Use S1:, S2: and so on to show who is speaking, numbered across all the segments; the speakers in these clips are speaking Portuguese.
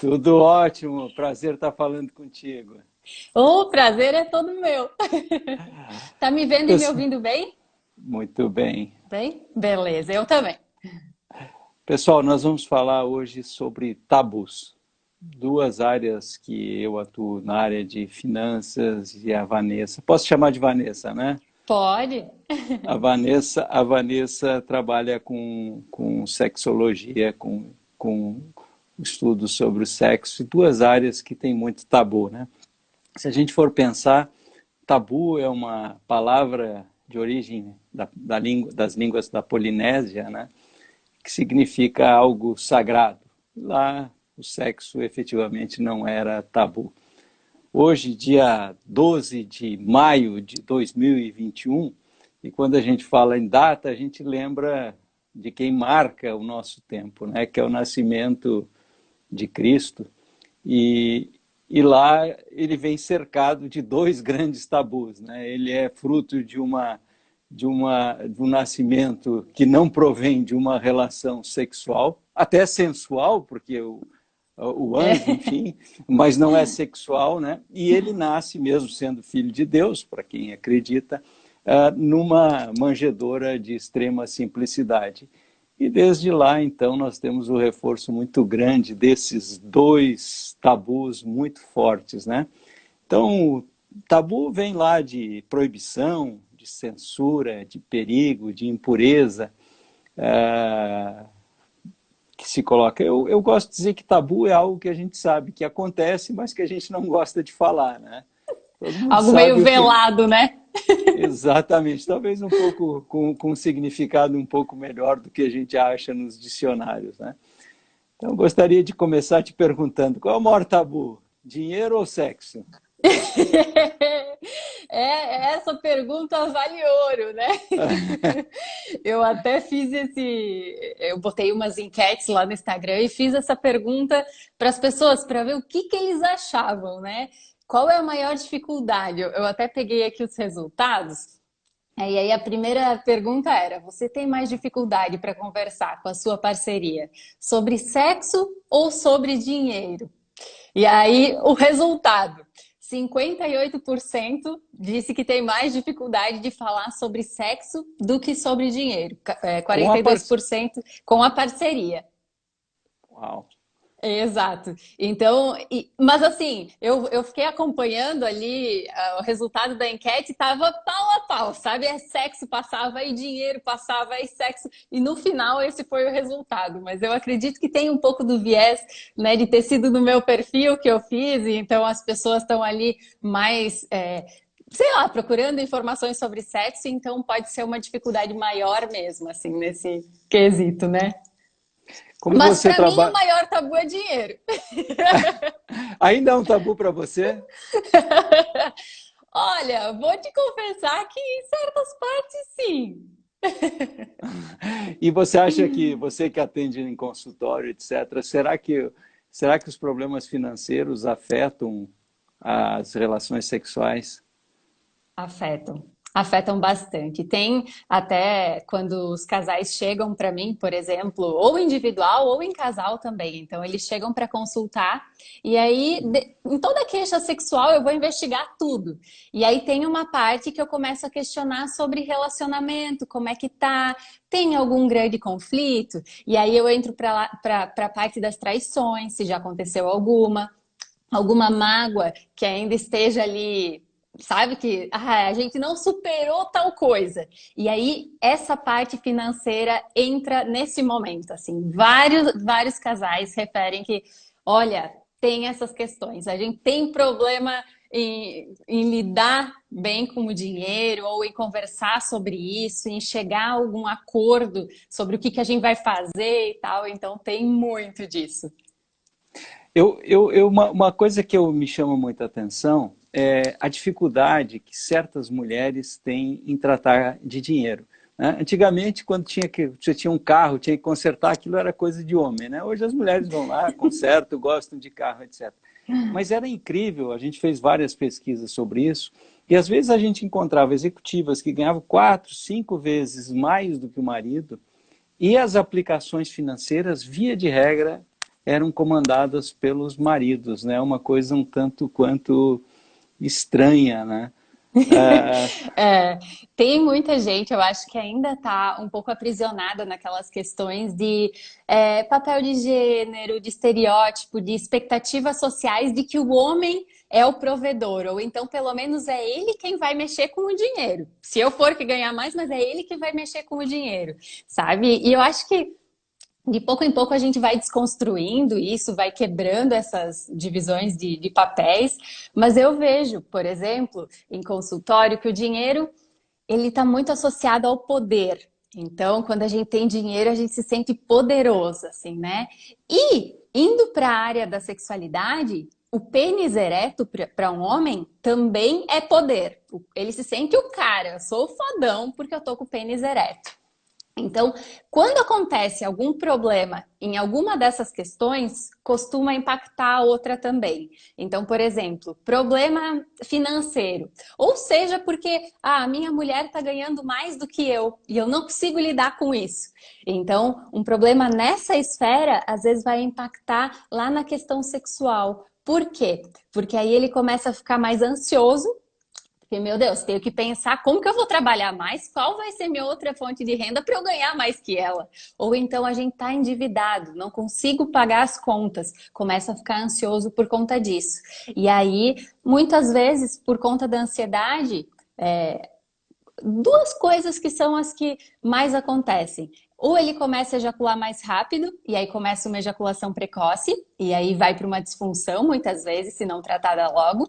S1: Tudo ótimo, prazer estar falando contigo.
S2: O prazer é todo meu. Tá me vendo e me
S1: Pes-
S2: ouvindo bem?
S1: Muito bem.
S2: Bem? Beleza, eu também.
S1: Pessoal, nós vamos falar hoje sobre tabus. Duas áreas que eu atuo na área de finanças e a Vanessa. Posso chamar de Vanessa, né?
S2: Pode?
S1: A Vanessa trabalha com sexologia, com estudos sobre o sexo, e duas áreas que têm muito tabu, né? Se a gente for pensar, tabu é uma palavra de origem das línguas da Polinésia, né? Que significa algo sagrado. Lá, o sexo efetivamente não era tabu. Hoje, dia 12 de maio de 2021, e quando a gente fala em data, a gente lembra de quem marca o nosso tempo, né? Que é o nascimento de Cristo. E lá ele vem cercado de dois grandes tabus, né? Ele é fruto de um nascimento que não provém de uma relação sexual, até sensual, porque o anjo,
S2: É.
S1: enfim, mas não é sexual, né? E ele nasce, mesmo sendo filho de Deus, para quem acredita, numa manjedoura de extrema simplicidade. E desde lá, então, nós temos o reforço muito grande desses dois tabus muito fortes, né? Então, o tabu vem lá de proibição, de censura, de perigo, de impureza, ah, que se coloca. Eu gosto de dizer que tabu é algo que a gente sabe que acontece, mas que a gente não gosta de falar, né? Todo mundo
S2: Algo meio
S1: sabe o que.
S2: velado, né?
S1: Exatamente, talvez um pouco com um significado um pouco melhor do que a gente acha nos dicionários, né? Então, eu gostaria de começar te perguntando, qual é o maior tabu? Dinheiro ou sexo?
S2: Essa pergunta vale ouro, né? Eu até fiz eu botei umas enquetes lá no Instagram e fiz essa pergunta para as pessoas para ver o que que eles achavam, né? Qual é a maior dificuldade? Eu até peguei aqui os resultados. E aí a primeira pergunta era: você tem mais dificuldade para conversar com a sua parceria sobre sexo ou sobre dinheiro? E aí o resultado: 58% disse que tem mais dificuldade de falar sobre sexo do que sobre dinheiro.
S1: Com a par...
S2: 42% com a parceria.
S1: Uau.
S2: Exato. Então, mas assim, eu fiquei acompanhando ali o resultado da enquete, estava pau a pau, sabe? É sexo passava e dinheiro passava e sexo, e no final esse foi o resultado. Mas eu acredito que tem um pouco do viés, né, de ter sido no meu perfil que eu fiz, e então as pessoas estão ali mais, sei lá, procurando informações sobre sexo, então pode ser uma dificuldade maior mesmo, assim, nesse quesito, né?
S1: Como
S2: Mas
S1: você
S2: para mim o
S1: trabalha...
S2: maior tabu é dinheiro.
S1: Ainda é um tabu para você?
S2: Olha, vou te confessar que em certas partes sim.
S1: E você acha que, você que atende em consultório, etc., será que os problemas financeiros afetam as relações sexuais?
S2: Afetam, afetam bastante. Tem até quando os casais chegam para mim, por exemplo, ou individual ou em casal também. Então, eles chegam para consultar e aí, em toda queixa sexual, eu vou investigar tudo. E aí tem uma parte que eu começo a questionar sobre relacionamento, como é que tá, tem algum grande conflito? E aí eu entro para a parte das traições, se já aconteceu alguma mágoa que ainda esteja ali, sabe que a gente não superou tal coisa. E aí essa parte financeira entra nesse momento, assim, vários casais referem que, olha, tem essas questões, a gente tem problema em lidar bem com o dinheiro ou em conversar sobre isso, em chegar a algum acordo sobre o que a gente vai fazer e tal, então tem muito disso.
S1: Uma coisa que me chama muita atenção é a dificuldade que certas mulheres têm em tratar de dinheiro, né? Antigamente, quando você tinha um carro, tinha que consertar, aquilo era coisa de homem, né? Hoje as mulheres vão lá, consertam, gostam de carro, etc. Mas era incrível, a gente fez várias pesquisas sobre isso, e às vezes a gente encontrava executivas que ganhavam 4, 5 vezes mais do que o marido, e as aplicações financeiras, via de regra, eram comandadas pelos maridos, né? Uma coisa um tanto quanto estranha, né? Ah,
S2: É, tem muita gente, eu acho que ainda está um pouco aprisionada naquelas questões de papel de gênero, de estereótipo, de expectativas sociais de que o homem é o provedor, ou então pelo menos é ele quem vai mexer com o dinheiro. Se eu for que ganhar mais, mas é ele que vai mexer com o dinheiro, sabe? E eu acho que de pouco em pouco a gente vai desconstruindo isso, vai quebrando essas divisões de papéis, mas eu vejo, por exemplo, em consultório, que o dinheiro ele está muito associado ao poder. Então, quando a gente tem dinheiro, a gente se sente poderoso, assim, né? E indo para a área da sexualidade, o pênis ereto para um homem também é poder. Ele se sente o cara, eu sou fodão porque eu tô com o pênis ereto. Então, quando acontece algum problema em alguma dessas questões, costuma impactar a outra também. Então, por exemplo, problema financeiro. Ou seja, porque a minha mulher está ganhando mais do que eu e eu não consigo lidar com isso. Então, um problema nessa esfera, às vezes, vai impactar lá na questão sexual. Por quê? Porque aí ele começa a ficar mais ansioso porque, meu Deus, tenho que pensar como que eu vou trabalhar mais, qual vai ser minha outra fonte de renda para eu ganhar mais que ela. Ou então a gente está endividado, não consigo pagar as contas, começa a ficar ansioso por conta disso. E aí, muitas vezes, por conta da ansiedade, duas coisas que são as que mais acontecem. Ou ele começa a ejacular mais rápido, e aí começa uma ejaculação precoce, e aí vai para uma disfunção, muitas vezes, se não tratada logo.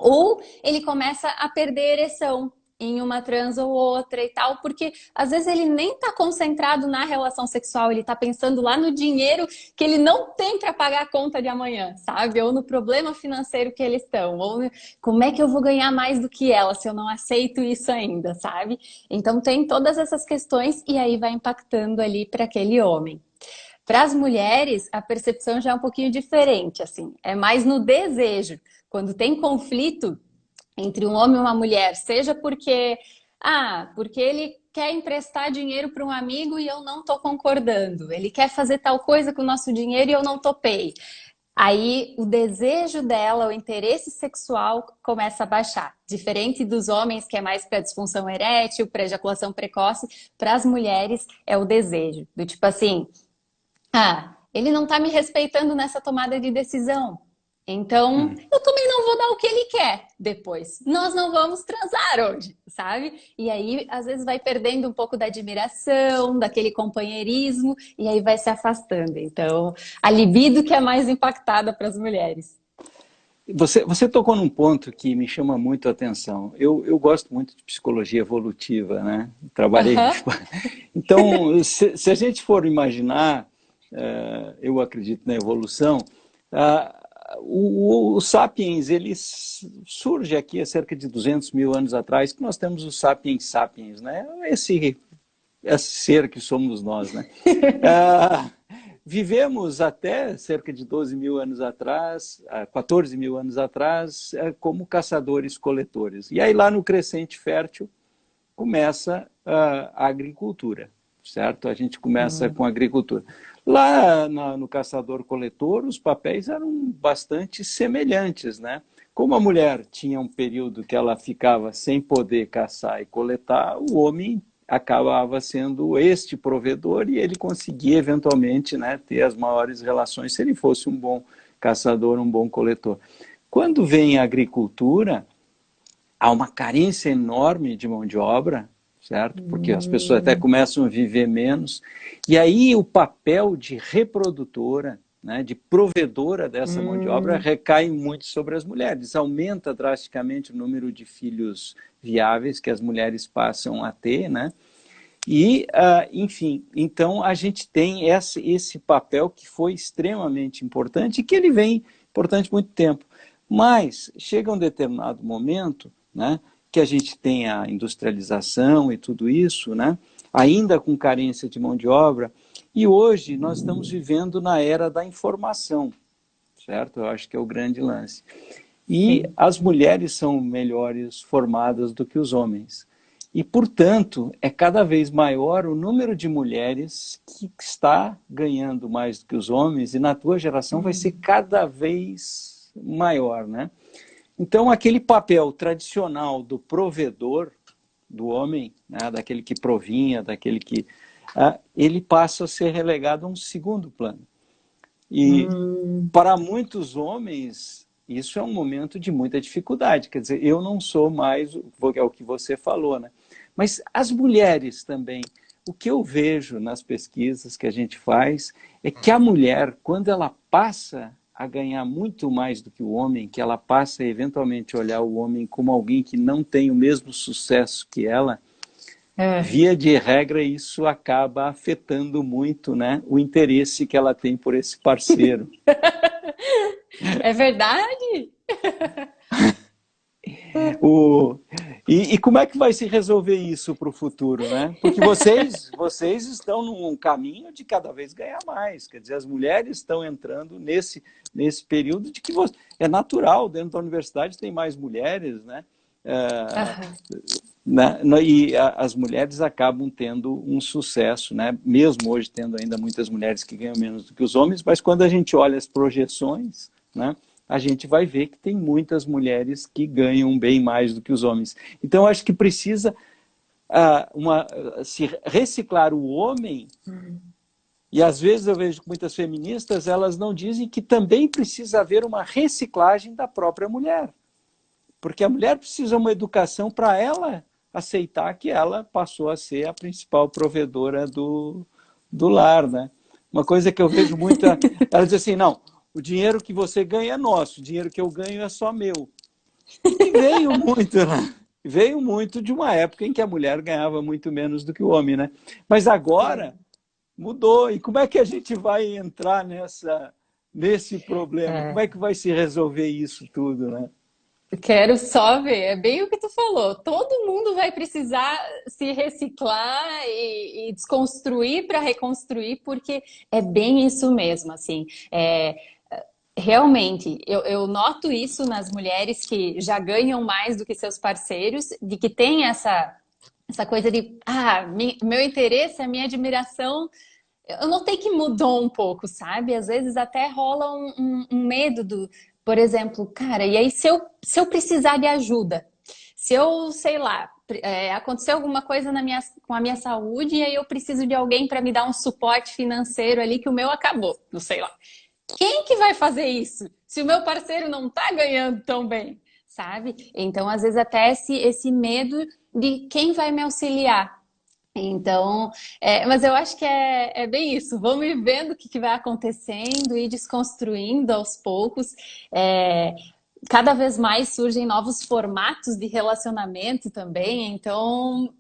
S2: Ou ele começa a perder ereção em uma trans ou outra e tal, porque às vezes ele nem tá concentrado na relação sexual, ele tá pensando lá no dinheiro que ele não tem para pagar a conta de amanhã, sabe? Ou no problema financeiro que eles estão, ou como é que eu vou ganhar mais do que ela se eu não aceito isso ainda, sabe? Então tem todas essas questões e aí vai impactando ali para aquele homem. Para as mulheres, a percepção já é um pouquinho diferente, assim, é mais no desejo. Quando tem conflito entre um homem e uma mulher, seja porque ele quer emprestar dinheiro para um amigo e eu não estou concordando, ele quer fazer tal coisa com o nosso dinheiro e eu não topei. Aí o desejo dela, o interesse sexual começa a baixar. Diferente dos homens, que é mais para disfunção erétil, para ejaculação precoce, para as mulheres é o desejo. Do tipo assim, ele não tá me respeitando nessa tomada de decisão. Então,
S1: hum.
S2: eu também não vou dar o que ele quer depois. Nós não vamos transar hoje, sabe? E aí, às vezes, vai perdendo um pouco da admiração, daquele companheirismo, e aí vai se afastando. Então, a libido que é mais impactada para as mulheres.
S1: Você tocou num ponto que me chama muito a atenção. Eu gosto muito de psicologia evolutiva, né? Trabalhei.
S2: Aham.
S1: Então, se a gente for imaginar, eu acredito na evolução, o Sapiens, ele surge aqui há cerca de 200 mil anos atrás, que nós temos o Sapiens sapiens, né? Esse ser que somos nós, né? Ah, vivemos até cerca de 12 mil anos atrás, 14 mil anos atrás, como caçadores-coletores. E aí lá no Crescente Fértil começa a agricultura, certo? A gente começa com a agricultura. Lá no caçador-coletor, os papéis eram bastante semelhantes, né? Como a mulher tinha um período que ela ficava sem poder caçar e coletar, o homem acabava sendo este provedor e ele conseguia eventualmente, né, ter as maiores relações se ele fosse um bom caçador, um bom coletor. Quando vem a agricultura, há uma carência enorme de mão de obra, certo? Porque as pessoas até começam a viver menos. E aí o papel de reprodutora, né, de provedora dessa mão de obra recai muito sobre as mulheres. Aumenta drasticamente o número de filhos viáveis que as mulheres passam a ter, né? E, enfim, então a gente tem esse papel que foi extremamente importante e que ele vem importante há muito tempo. Mas chega um determinado momento, né, que a gente tem a industrialização e tudo isso, né, ainda com carência de mão de obra, e hoje nós estamos vivendo na era da informação, certo? Eu acho que é o grande lance. E
S2: Sim.
S1: as mulheres são melhores formadas do que os homens. E, portanto, é cada vez maior o número de mulheres que está ganhando mais do que os homens, e na tua geração vai ser cada vez maior, né? Então, aquele papel tradicional do provedor, do homem, né, daquele que provinha, daquele que... ele passa a ser relegado a um segundo plano. E para muitos homens, isso é um momento de muita dificuldade. Quer dizer, eu não sou mais, é o que você falou, né? Mas as mulheres também, o que eu vejo nas pesquisas que a gente faz é que a mulher, quando ela passa a ganhar muito mais do que o homem, que ela passa a eventualmente olhar o homem como alguém que não tem o mesmo sucesso que ela, via de regra, isso acaba afetando muito, né, o interesse que ela tem por esse parceiro.
S2: É verdade?
S1: O, e como é que vai se resolver isso para o futuro, né? Porque vocês estão num caminho de cada vez ganhar mais. Quer dizer, as mulheres estão entrando nesse período de que é natural, dentro da universidade tem mais mulheres, né?
S2: Aham.
S1: E as mulheres acabam tendo um sucesso, né? Mesmo hoje tendo ainda muitas mulheres que ganham menos do que os homens, mas quando a gente olha as projeções, né, a gente vai ver que tem muitas mulheres que ganham bem mais do que os homens. Então, acho que precisa se reciclar o homem, e às vezes eu vejo que muitas feministas, elas não dizem que também precisa haver uma reciclagem da própria mulher. Porque a mulher precisa de uma educação para ela aceitar que ela passou a ser a principal provedora do lar, né? Uma coisa que eu vejo muito, ela diz assim, não, o dinheiro que você ganha é nosso, o dinheiro que eu ganho é só meu. E que veio muito, né? Veio muito de uma época em que a mulher ganhava muito menos do que o homem, né? Mas agora mudou. E como é que a gente vai entrar nesse problema? Como
S2: É.
S1: é que vai se resolver isso tudo, né?
S2: Quero só ver, é bem o que tu falou. Todo mundo vai precisar se reciclar e desconstruir para reconstruir, porque é bem isso mesmo, assim. Realmente, eu noto isso nas mulheres que já ganham mais do que seus parceiros, de que tem essa coisa de, meu interesse, a minha admiração. Eu notei que mudou um pouco, sabe? Às vezes até rola um medo do, por exemplo, cara, e aí se eu precisar de ajuda, se eu, sei lá, aconteceu alguma coisa com a minha saúde e aí eu preciso de alguém para me dar um suporte financeiro ali que o meu acabou, não sei lá. Quem que vai fazer isso? Se o meu parceiro não tá ganhando tão bem, sabe? Então, às vezes até esse medo de quem vai me auxiliar. Então, mas eu acho que é bem isso. Vamos ir vendo o que vai acontecendo e desconstruindo aos poucos. É, cada vez mais surgem novos formatos de relacionamento também. Então,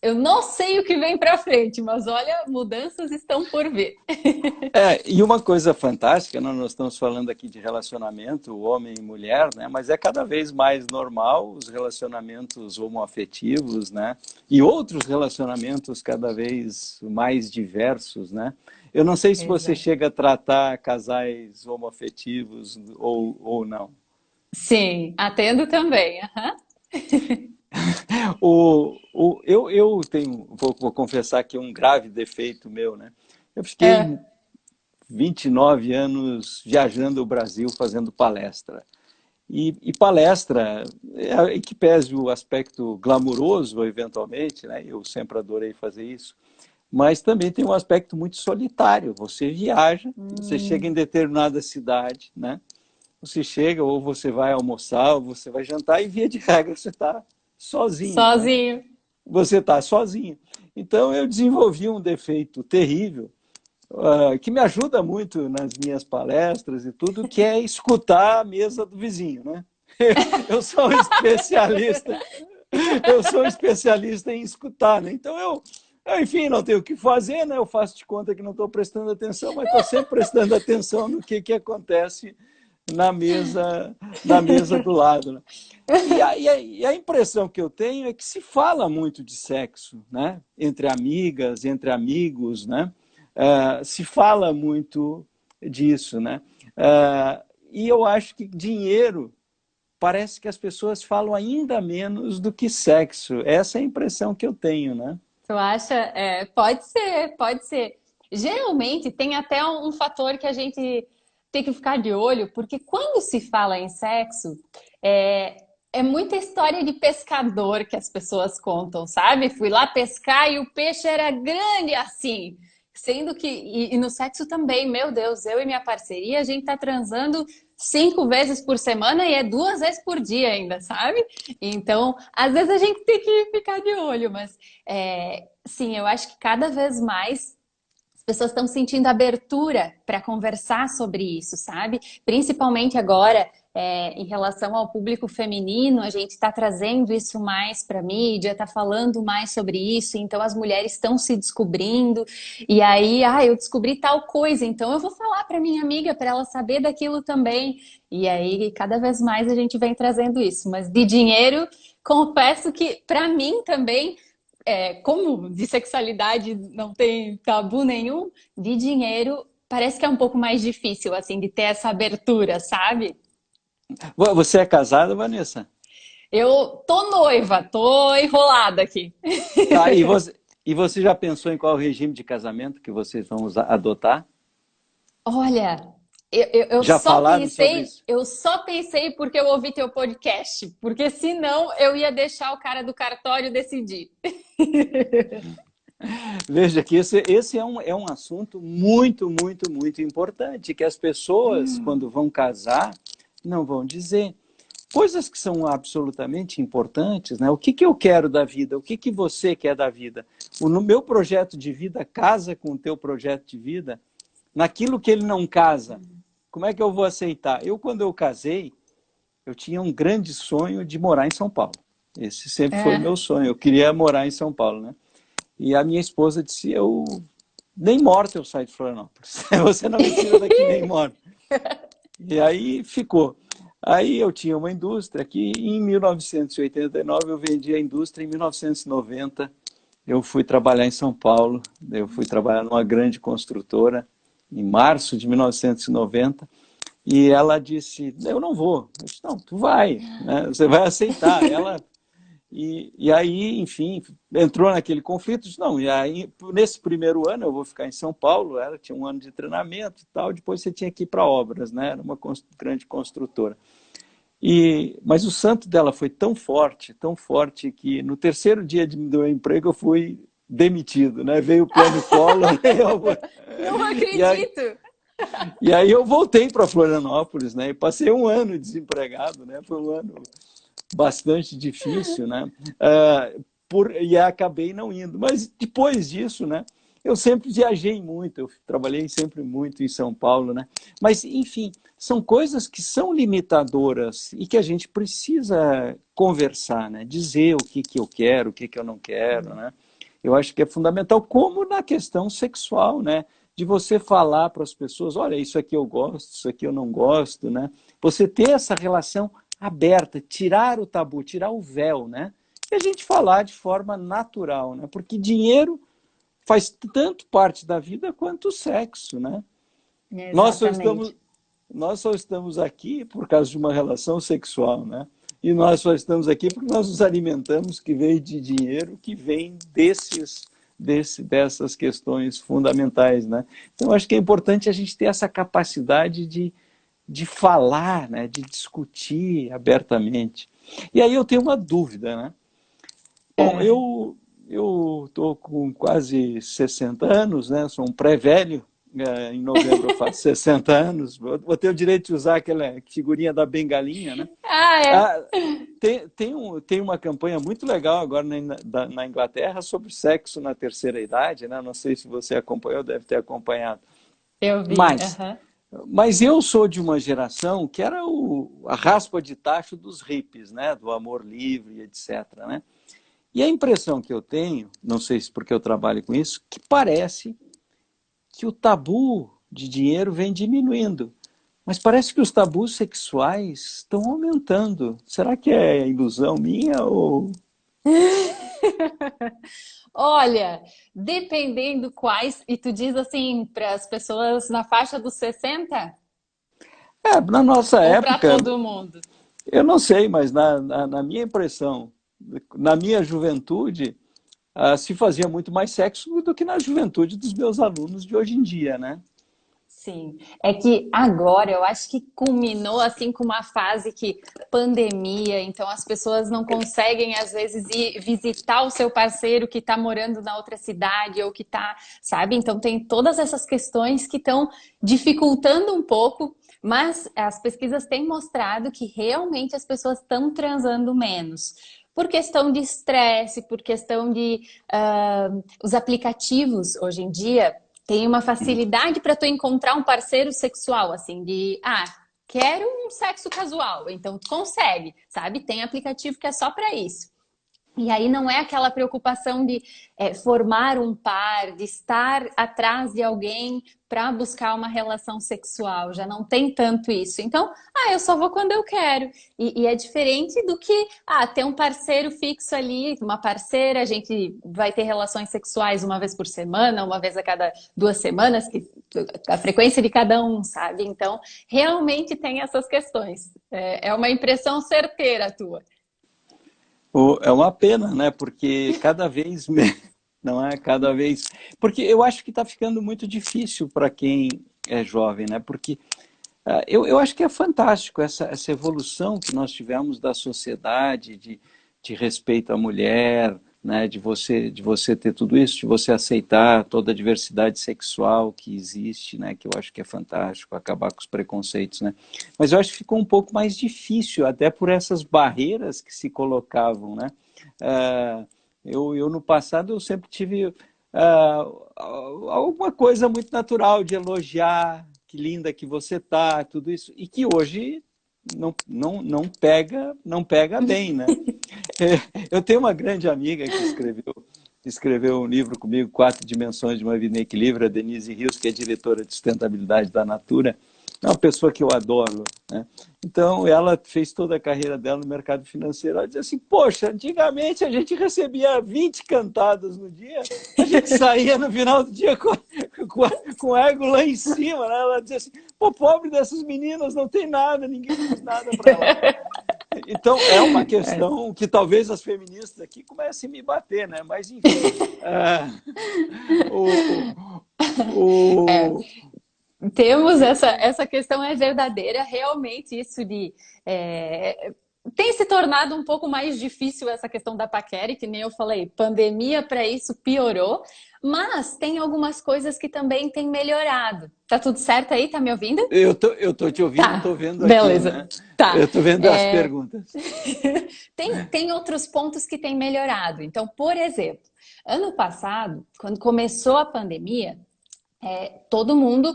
S2: eu não sei o que vem para frente, mas olha, mudanças estão por vir.
S1: E uma coisa fantástica, nós estamos falando aqui de relacionamento, homem e mulher, né? Mas é cada vez mais normal os relacionamentos homoafetivos, né? E outros relacionamentos cada vez mais diversos, né? Eu não sei se você
S2: Exato.
S1: chega a tratar casais homoafetivos ou não.
S2: Sim, atendo também. Aham.
S1: Eu tenho, vou confessar que um grave defeito meu, né? Eu fiquei
S2: É.
S1: 29 anos viajando o Brasil fazendo palestra. E palestra, que pese o aspecto glamuroso, eventualmente, né? Eu sempre adorei fazer isso, mas também tem um aspecto muito solitário. Você viaja, você chega em determinada cidade, né? Você chega, ou você vai almoçar, ou você vai jantar, e via de regra você está sozinho, né?
S2: Sozinho.
S1: Você está sozinho. Então eu desenvolvi um defeito terrível, que me ajuda muito nas minhas palestras e tudo, que é escutar a mesa do vizinho, né? Eu sou um especialista, eu sou um especialista em escutar, né? Então enfim, não tenho o que fazer, né? Eu faço de conta que não estou prestando atenção, mas estou sempre prestando atenção no que acontece na mesa do lado, né? E a impressão que eu tenho é que se fala muito de sexo, né? Entre amigas, entre amigos, né? Se fala muito disso, né? E eu acho que dinheiro parece que as pessoas falam ainda menos do que sexo. Essa é a impressão que eu tenho, né?
S2: Tu acha? É, pode ser, pode ser. Geralmente tem até um fator que a gente tem que ficar de olho, porque quando se fala em sexo, é muita história de pescador que as pessoas contam, sabe? Fui lá pescar e o peixe era grande assim. Sendo que, e no sexo também, meu Deus, eu e minha parceria, a gente tá transando 5 vezes por semana e é 2 vezes por dia ainda, sabe? Então, às vezes a gente tem que ficar de olho, mas sim, eu acho que cada vez mais as pessoas estão sentindo abertura para conversar sobre isso, sabe? Principalmente agora, em relação ao público feminino, a gente está trazendo isso mais para a mídia, está falando mais sobre isso, então as mulheres estão se descobrindo, e aí, eu descobri tal coisa, então eu vou falar para minha amiga para ela saber daquilo também. E aí, cada vez mais a gente vem trazendo isso. Mas de dinheiro, confesso que para mim também como de sexualidade não tem tabu nenhum, de dinheiro parece que é um pouco mais difícil, assim, de ter essa abertura, sabe?
S1: Você é casada, Vanessa?
S2: Eu tô noiva, tô enrolada aqui.
S1: Tá, e você já pensou em qual regime de casamento que vocês vão adotar?
S2: Olha, eu
S1: Já
S2: só
S1: falaram sobre
S2: pensei,
S1: isso?
S2: eu só pensei porque eu ouvi teu podcast, porque senão eu ia deixar o cara do cartório decidir.
S1: Veja que esse é um assunto muito, muito, muito importante, que as pessoas, quando vão casar, não vão dizer. Coisas que são absolutamente importantes, né? O que eu quero da vida? O que você quer da vida? No meu projeto de vida casa com o teu projeto de vida? Naquilo que ele não casa, como é que eu vou aceitar? Quando eu casei, eu tinha um grande sonho de morar em São Paulo. Esse sempre foi o meu
S2: É.
S1: sonho. Eu queria morar em São Paulo, né? E a minha esposa disse, nem morto eu saio de Florianópolis. Você não me tira daqui nem morto. E aí ficou. Aí eu tinha uma indústria que em 1989 eu vendi a indústria, em 1990 eu fui trabalhar em São Paulo, eu fui trabalhar numa grande construtora em março de 1990 e ela disse, eu não vou. Eu disse, não, tu vai, né? Você vai aceitar. E aí, enfim, entrou naquele conflito, disse, não, e aí, nesse primeiro ano eu vou ficar em São Paulo, ela tinha um ano de treinamento e tal, depois você tinha que ir para obras, né? Era uma grande construtora. Mas o santo dela foi tão forte, que no terceiro dia do meu emprego eu fui demitido, né? Veio o plano Collor,
S2: Não
S1: e aí,
S2: acredito!
S1: e aí eu voltei para Florianópolis, né? E passei um ano desempregado, né? Foi um ano bastante difícil, né? E acabei não indo. Mas depois disso, né? Eu sempre viajei muito, eu trabalhei sempre muito em São Paulo, né? Mas, enfim, são coisas que são limitadoras e que a gente precisa conversar, né? Dizer o que eu quero, o que eu não quero, né? Eu acho que é fundamental, como na questão sexual, né? De você falar para as pessoas, olha, isso aqui eu gosto, isso aqui eu não gosto, né? Você ter essa relação aberta, tirar o tabu, tirar o véu, né? E a gente falar de forma natural, né? Porque dinheiro faz tanto parte da vida quanto o sexo, né? Nós só estamos,
S2: Exatamente.
S1: nós só estamos aqui por causa de uma relação sexual, né? E nós só estamos aqui porque nós nos alimentamos, que veio de dinheiro, que vem dessas questões fundamentais, né? Então, acho que é importante a gente ter essa capacidade de falar, né? De discutir abertamente. E aí eu tenho uma dúvida, né? Bom,
S2: É.
S1: eu estou com quase 60 anos, né? Sou um pré-velho. Em novembro eu faço 60 anos. Vou ter o direito de usar aquela figurinha da bengalinha, né?
S2: Ah, é.
S1: Ah, tem uma campanha muito legal agora na Inglaterra sobre sexo na terceira idade, né? Não sei se você acompanhou, deve ter acompanhado.
S2: Eu vi.
S1: Mas,
S2: Aham.
S1: mas eu sou de uma geração que era a raspa de tacho dos hippies, né? Do amor livre, etc., né? E a impressão que eu tenho, não sei se porque eu trabalho com isso, que parece que o tabu de dinheiro vem diminuindo. Mas parece que os tabus sexuais estão aumentando. Será que é ilusão minha ou...
S2: Olha, dependendo quais, e tu diz assim, para as pessoas na faixa dos 60
S1: Na nossa
S2: ou para
S1: época,
S2: todo mundo?
S1: Eu não sei, mas na minha impressão, na minha juventude, se fazia muito mais sexo do que na juventude dos meus alunos de hoje em dia, né?
S2: Sim, é que agora eu acho que culminou assim com uma fase que pandemia, então as pessoas não conseguem às vezes ir visitar o seu parceiro que está morando na outra cidade ou que está, sabe? Então tem todas essas questões que estão dificultando um pouco, mas as pesquisas têm mostrado que realmente as pessoas estão transando menos. Por questão de estresse, por questão de os aplicativos hoje em dia tem uma facilidade para tu encontrar um parceiro sexual, assim, de, quero um sexo casual, então tu consegue, sabe? Tem aplicativo que é só para isso. E aí não é aquela preocupação de formar um par, de estar atrás de alguém para buscar uma relação sexual. Já não tem tanto isso. Então, eu só vou quando eu quero. E é diferente do que ter um parceiro fixo ali, uma parceira, a gente vai ter relações sexuais uma vez por semana, uma vez a cada 2 semanas, a frequência de cada um, sabe? Então, realmente tem essas questões. É uma impressão certeira tua.
S1: É uma pena, né? Porque cada vez não é cada vez, porque eu acho que está ficando muito difícil para quem é jovem, né? Porque eu acho que é fantástico essa evolução que nós tivemos da sociedade de respeito à mulher, né? De você ter tudo isso, de você aceitar toda a diversidade sexual que existe, né? Que eu acho que é fantástico, acabar com os preconceitos, né? Mas eu acho que ficou um pouco mais difícil, até por essas barreiras que se colocavam, né? Ah, eu no passado eu sempre tive alguma coisa muito natural de elogiar, que linda que você tá, tudo isso, e que hoje não pega bem, né? Eu tenho uma grande amiga que escreveu um livro comigo, Quatro Dimensões de uma Vida em Equilíbrio, a Denise Rios, que é diretora de sustentabilidade da Natura. É uma pessoa que eu adoro, né? Então, ela fez toda a carreira dela no mercado financeiro. Ela dizia assim, poxa, antigamente a gente recebia 20 cantadas no dia, a gente saía no final do dia com o ego lá em cima, né? Ela dizia assim, pô, pobre dessas meninas, não tem nada, ninguém diz nada para ela. Então, é uma questão que talvez as feministas aqui comecem a me bater, né? Mas, enfim, o, o,
S2: Temos essa questão é verdadeira, realmente isso de tem se tornado um pouco mais difícil essa questão da paquera, que nem eu falei, pandemia para isso piorou, mas tem algumas coisas que também têm melhorado. Tá tudo certo aí? Tá me ouvindo?
S1: eu tô te ouvindo, estou
S2: Tá,
S1: vendo aqui,
S2: beleza.
S1: né? Eu
S2: Tá.
S1: estou vendo as perguntas.
S2: Tem outros pontos que têm melhorado. Então, por exemplo, ano passado, quando começou a pandemia, todo mundo,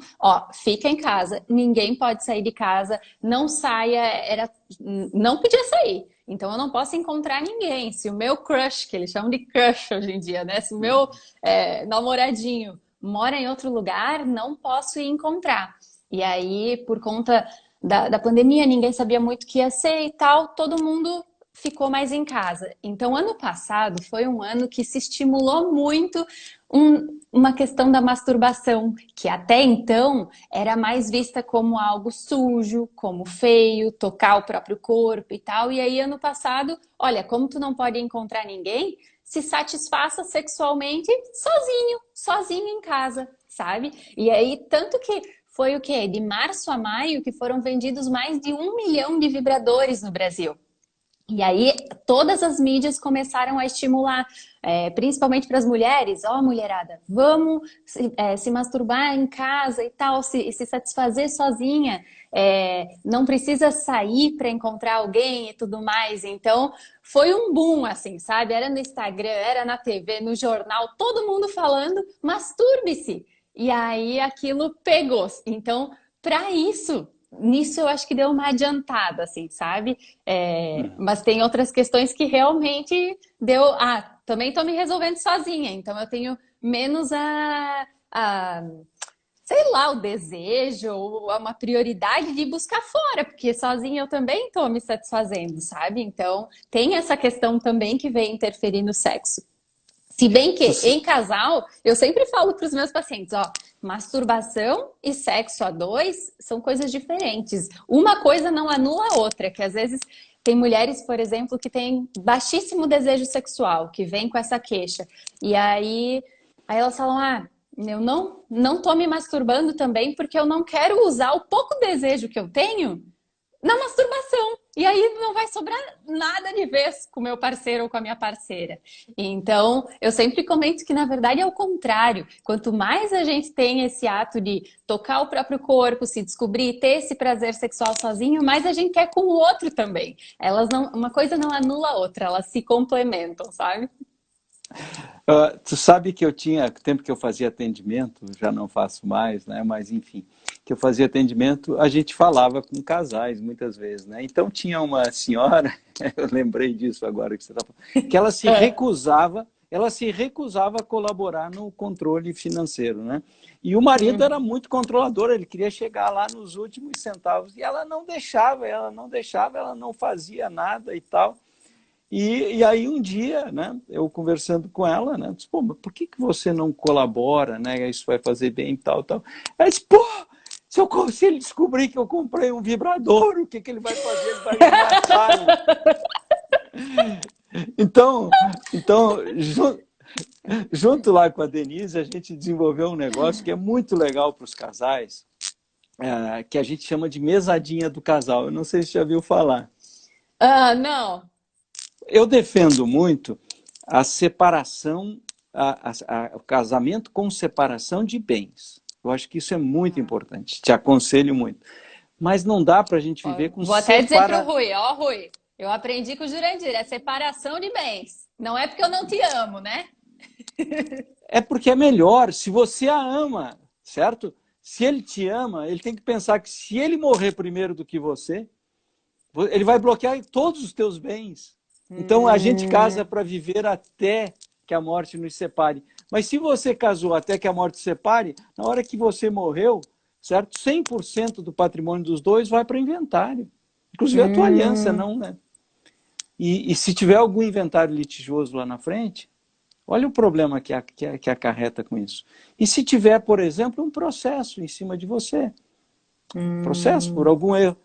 S2: fica em casa, ninguém pode sair de casa, não saia, não podia sair. Então eu não posso encontrar ninguém. Se o meu crush, que eles chamam de crush hoje em dia, né? Se o meu namoradinho mora em outro lugar, não posso ir encontrar. E aí, por conta da pandemia, ninguém sabia muito o que ia ser e tal, todo mundo ficou mais em casa. Então, ano passado foi um ano que se estimulou muito uma questão da masturbação, que até então era mais vista como algo sujo, como feio, tocar o próprio corpo e tal. E aí, ano passado, olha, como tu não pode encontrar ninguém, se satisfaça sexualmente sozinho em casa, sabe? E aí, tanto que foi o quê? De março a maio que foram vendidos mais de 1 milhão de vibradores no Brasil. E aí, todas as mídias começaram a estimular, principalmente para as mulheres, mulherada, vamos se masturbar em casa e tal, se satisfazer sozinha, não precisa sair para encontrar alguém e tudo mais. Então, foi um boom, assim, sabe? Era no Instagram, era na TV, no jornal, todo mundo falando, masturbe-se. E aí, aquilo pegou. Então, para isso... Nisso eu acho que deu uma adiantada, assim, sabe? Mas tem outras questões que realmente deu. Também estou me resolvendo sozinha, então eu tenho menos sei lá, o desejo ou uma prioridade de buscar fora, porque sozinha eu também estou me satisfazendo, sabe? Então tem essa questão também que vem interferir no sexo. Se bem que em casal, eu sempre falo para os meus pacientes, masturbação e sexo a dois são coisas diferentes. Uma coisa não anula a outra, que às vezes tem mulheres, por exemplo, que têm baixíssimo desejo sexual, que vêm com essa queixa. E aí elas falam, eu não tô me masturbando também porque eu não quero usar o pouco desejo que eu tenho na masturbação. E aí não vai sobrar nada de vez com o meu parceiro ou com a minha parceira. Então, eu sempre comento que, na verdade, é o contrário. Quanto mais a gente tem esse ato de tocar o próprio corpo, se descobrir, ter esse prazer sexual sozinho, mais a gente quer com o outro também. Uma coisa não anula a outra, elas se complementam, sabe?
S1: Tu sabe que eu tinha, tempo que eu fazia atendimento, já não faço mais, né? Mas enfim, que eu fazia atendimento, a gente falava com casais muitas vezes, né? Então tinha uma senhora, eu lembrei disso agora que você está falando, que ela se recusava a colaborar no controle financeiro, né? E o marido era muito controlador, ele queria chegar lá nos últimos centavos, e ela não deixava, ela não fazia nada e tal. E aí um dia, né, eu conversando com ela, né, disse, pô, mas por que você não colabora, né, isso vai fazer bem e tal, tal. Ela disse, pô, se ele descobrir que eu comprei um vibrador, o que ele vai fazer? Ele vai me matar. Então junto lá com a Denise, a gente desenvolveu um negócio que é muito legal para os casais, que a gente chama de mesadinha do casal. Eu não sei se você já viu falar.
S2: Não.
S1: Eu defendo muito a separação, o casamento com separação de bens. Eu acho que isso é muito importante, te aconselho muito. Mas não dá para a gente viver com
S2: Vou até dizer para o Rui, Rui, eu aprendi com o Jurandir, é separação de bens. Não é porque eu não te amo, né?
S1: É porque é melhor, se você a ama, certo? Se ele te ama, ele tem que pensar que se ele morrer primeiro do que você, ele vai bloquear todos os teus bens. Então a gente casa para viver até que a morte nos separe. Mas se você casou até que a morte separe, na hora que você morreu, certo? 100% do patrimônio dos dois vai para inventário. Inclusive a tua aliança, não, né? E se tiver algum inventário litigioso lá na frente, olha o problema que acarreta com isso. E se tiver, por exemplo, um processo em cima de você, processo por algum erro,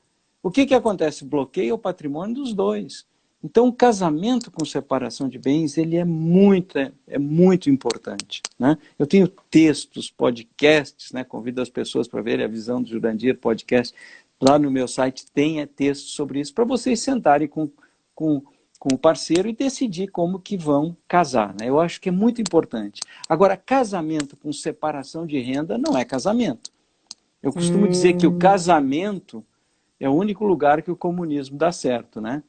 S1: o que acontece? Bloqueia o patrimônio dos dois. Então, o casamento com separação de bens, ele é muito importante, né? Eu tenho textos, podcasts, né? Convido as pessoas para verem a Visão do Jurandir podcast. Lá no meu site tem textos sobre isso, para vocês sentarem com o parceiro e decidir como que vão casar, né? Eu acho que é muito importante. Agora, casamento com separação de renda não é casamento. Eu costumo dizer que o casamento é o único lugar que o comunismo dá certo, né?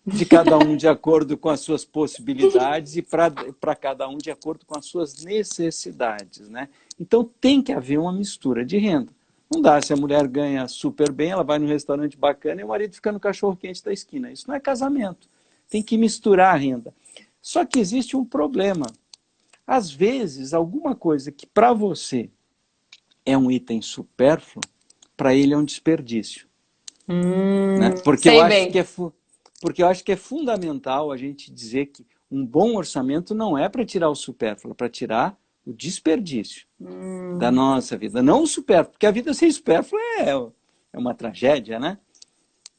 S1: De cada um de acordo com as suas possibilidades e para cada um de acordo com as suas necessidades, né? Então tem que haver uma mistura de renda. Não dá, se a mulher ganha super bem, ela vai num restaurante bacana e o marido fica no cachorro-quente da esquina. Isso não é casamento. Tem que misturar a renda. Só que existe um problema. Às vezes, alguma coisa que para você é um item supérfluo, para ele é um desperdício. Né? Porque eu acho que é fundamental a gente dizer que um bom orçamento não é para tirar o supérfluo, é para tirar o desperdício da nossa vida. Não o supérfluo, porque a vida sem supérfluo é uma tragédia, né?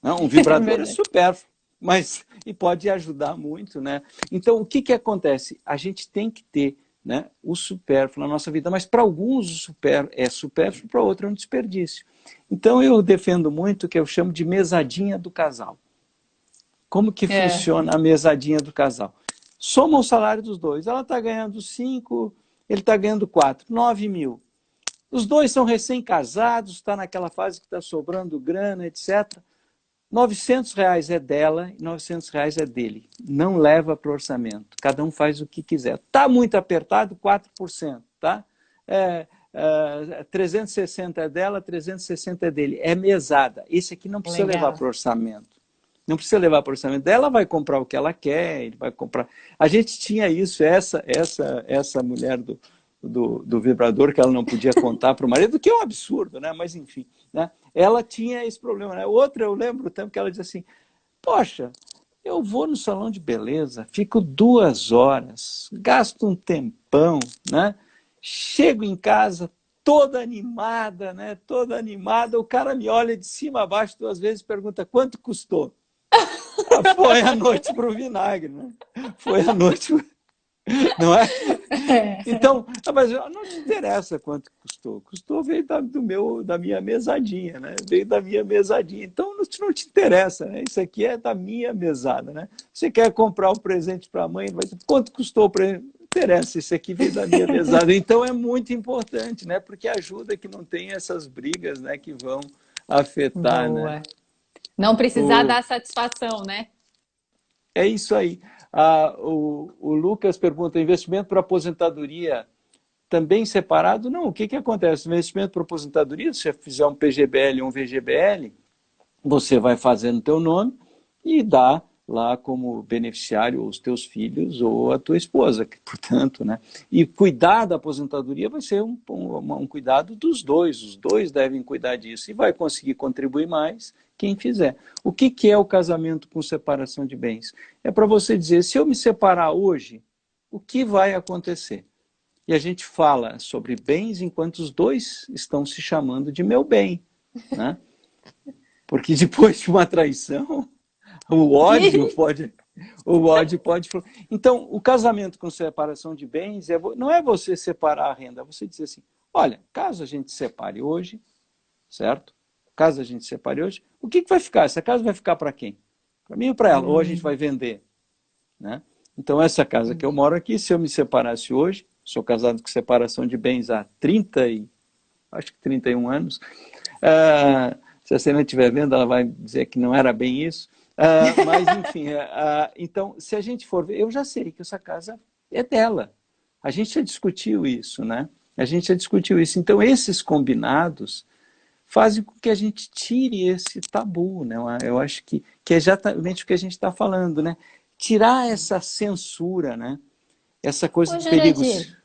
S1: Não, um vibrador é supérfluo, mas e pode ajudar muito, né? Então, o que acontece? A gente tem que ter, né, o supérfluo na nossa vida, mas para alguns é supérfluo, para outros é um desperdício. Então, eu defendo muito o que eu chamo de mesadinha do casal. Como que funciona a mesadinha do casal? Soma o salário dos dois. Ela está ganhando 5, ele está ganhando 4, 9 mil. Os dois são recém-casados, está naquela fase que está sobrando grana, etc. R$ 900 é dela e R$ 900 é dele. Não leva para o orçamento. Cada um faz o que quiser. Está muito apertado, 4%. Tá? 360 é dela, 360 é dele. É mesada. Esse aqui não precisa levar para o orçamento. Não precisa levar para o orçamento. Ela vai comprar o que ela quer, ele vai comprar. A gente tinha isso, essa mulher do vibrador, que ela não podia contar para o marido, que é um absurdo, né? Mas enfim, né? Ela tinha esse problema, né? Outra, eu lembro o tempo que ela dizia assim, poxa, eu vou no salão de beleza, fico 2 horas, gasto um tempão, né? Chego em casa, toda animada, né? Toda animada. O cara me olha de cima a baixo 2 vezes e pergunta quanto custou. Foi a noite para o vinagre, né? Foi a noite, não é? Então, mas não te interessa quanto custou. Custou veio da minha mesadinha, né? Veio da minha mesadinha. Então, não te interessa, né? Isso aqui é da minha mesada, né? Você quer comprar um presente para a mãe, vai dizer, quanto custou o presente? Não interessa, isso aqui veio da minha mesada. Então, é muito importante, né? Porque ajuda que não tenha essas brigas, né? Que vão afetar, né?
S2: Boa. Não precisar dar satisfação, né?
S1: É isso aí. O Lucas pergunta, investimento para aposentadoria também separado? Não, o que acontece? Investimento para aposentadoria, se você fizer um PGBL ou um VGBL, você vai fazer no teu nome e dá lá como beneficiário os teus filhos ou a tua esposa, portanto, né? E cuidar da aposentadoria vai ser um cuidado dos dois, os dois devem cuidar disso e vai conseguir contribuir mais quem fizer. O que é o casamento com separação de bens? É para você dizer, se eu me separar hoje, o que vai acontecer? E a gente fala sobre bens enquanto os dois estão se chamando de meu bem, né? Porque depois de uma traição, o ódio pode. O ódio pode. Então, o casamento com separação de bens não é você separar a renda, é você dizer assim: olha, caso a gente separe hoje, certo? Caso a gente separe hoje, o que vai ficar? Essa casa vai ficar para quem? Para mim ou para ela? Ou a gente vai vender? Né? Então, essa casa que eu moro aqui, se eu me separasse hoje, sou casado com separação de bens há 31 anos, se a Serena estiver vendo, ela vai dizer que não era bem isso, mas enfim, então, se a gente for ver, eu já sei que essa casa é dela. A gente já discutiu isso, né? A gente já discutiu isso. Então, esses combinados fazem com que a gente tire esse tabu, né? Eu acho que é exatamente o que a gente está falando, né? Tirar essa censura, né? Essa coisa
S2: Ô,
S1: de perigos.
S2: Jurandir,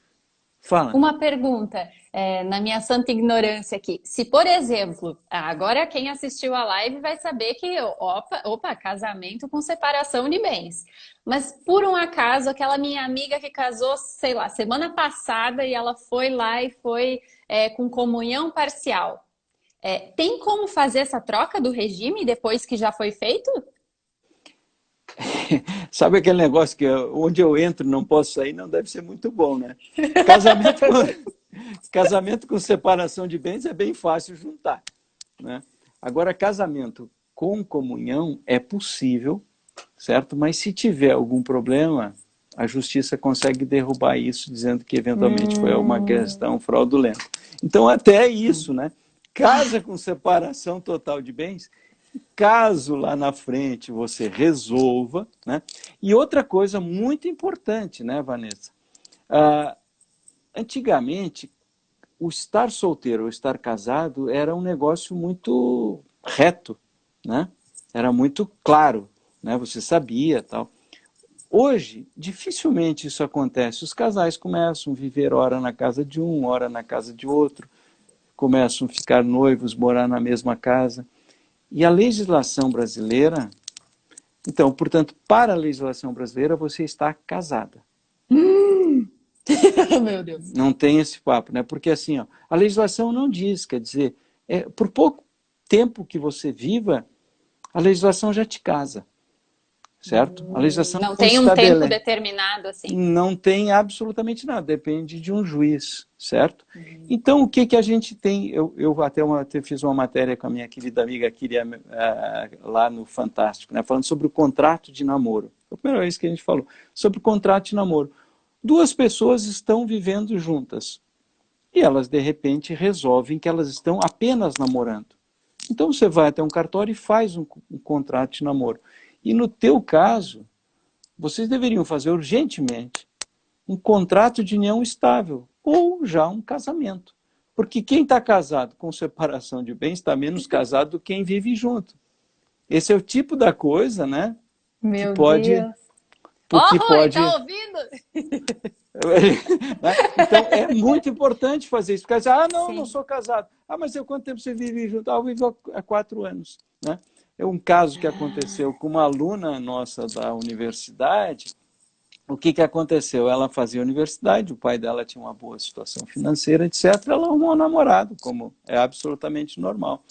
S1: Fala.
S2: uma pergunta, na minha santa ignorância aqui. Se, por exemplo, agora quem assistiu a live vai saber que, opa, casamento com separação de bens. Mas, por um acaso, aquela minha amiga que casou, sei lá, semana passada e ela foi lá e foi com comunhão parcial. Tem como fazer essa troca do regime depois que já foi feito?
S1: Sabe aquele negócio que onde eu entro não posso sair? Não deve ser muito bom, né? Casamento com separação de bens é bem fácil juntar, né? Agora, casamento com comunhão é possível, certo? Mas se tiver algum problema, a justiça consegue derrubar isso, dizendo que eventualmente foi uma questão fraudulenta. Então, até isso, né? Casa com separação total de bens, caso lá na frente você resolva, né? E outra coisa muito importante, né, Vanessa? Antigamente, o estar solteiro ou estar casado era um negócio muito reto, né? Era muito claro, né? Você sabia, tal. Hoje, dificilmente isso acontece. Os casais começam a viver ora na casa de um, ora na casa de outro, começam a ficar noivos, morar na mesma casa. E a legislação brasileira, então, portanto, para a legislação brasileira, você está casada.
S2: Meu Deus.
S1: Não tem esse papo, né? Porque assim, ó, a legislação não diz, quer dizer, por pouco tempo que você viva, a legislação já te casa, certo? A legislação
S2: Não
S1: não
S2: tem um tempo
S1: estabelece.
S2: determinado assim.
S1: Não tem absolutamente nada, depende de um juiz, certo? Então, o que a gente tem? Eu até fiz uma matéria com a minha querida amiga Kyria, lá no Fantástico, né, falando sobre o contrato de namoro. Foi a primeira vez que a gente falou sobre o contrato de namoro. 2 pessoas estão vivendo juntas e elas, de repente, resolvem que elas estão apenas namorando. Então, você vai até um cartório e faz um contrato de namoro. E no teu caso, vocês deveriam fazer urgentemente um contrato de união estável ou já um casamento. Porque quem está casado com separação de bens está menos casado do que quem vive junto. Esse é o tipo da coisa, né? Que
S2: Meu
S1: pode...
S2: Deus. Ó,
S1: Que
S2: Rui,
S1: pode...
S2: tá ouvindo?
S1: Então, é muito importante fazer isso. Porque, não
S2: Sim.
S1: sou casado. Mas quanto tempo você vive junto? Eu vivo há 4 anos. Né? É um caso que aconteceu com uma aluna nossa da universidade. o que que aconteceu? Ela fazia universidade, o pai dela tinha uma boa situação financeira, etc. Ela arrumou um namorado, como é absolutamente normal.